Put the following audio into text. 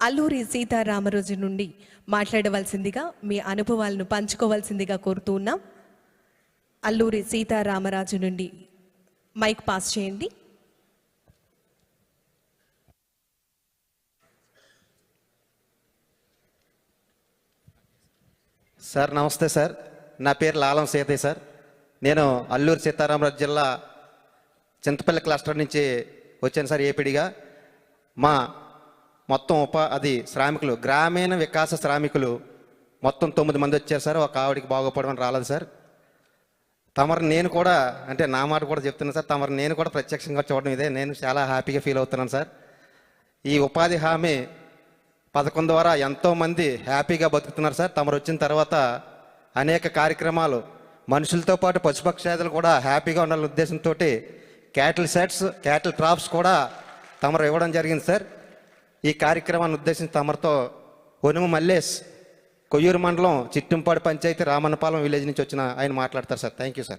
అల్లూరి సీతారామరాజు నుండి మాట్లాడవలసిందిగా మీ అనుభవాలను పంచుకోవాల్సిందిగా కోరుతూ ఉన్నాం. అల్లూరి సీతారామరాజు నుండి మైక్ పాస్ చేయండి. సార్ నమస్తే సార్. నా పేరు లాలం సీతయ్య సార్. నేను అల్లూరి సీతారామరాజు జిల్లా చింతపల్లి క్లస్టర్ నుంచి వచ్చాను సార్ ఏపీడిగా. మా మొత్తం అది శ్రామికులు, గ్రామీణ వికాస శ్రామికులు మొత్తం 9 మంది వచ్చారు సార్. ఒక ఆవిడికి బాగుపడమని రాలేదు సార్. తమరు నేను కూడా, అంటే నా మాట కూడా చెప్తున్నాను సార్, తమరు నేను కూడా ప్రత్యక్షంగా చూడడం ఇదే నేను చాలా హ్యాపీగా ఫీల్ అవుతున్నాను సార్. ఈ ఉపాధి హామీ పథకం ద్వారా ఎంతోమంది హ్యాపీగా బతుకుతున్నారు సార్. తమరు వచ్చిన తర్వాత అనేక కార్యక్రమాలు, మనుషులతో పాటు పశుపక్షాదులు కూడా హ్యాపీగా ఉండాలనే ఉద్దేశంతో క్యాటిల్ సెట్స్, క్యాటిల్ ట్రాప్స్ కూడా తమరు ఇవ్వడం జరిగింది సార్. ఈ కార్యక్రమాన్ని ఉద్దేశించి తమరితో ఒనుము మల్లేష్, కొయ్యూరు మండలం చిట్టంపాడు పంచాయతీ రామన్నపాలెం విలేజ్ నుంచి వచ్చిన ఆయన మాట్లాడతారు సార్. Thank you sir.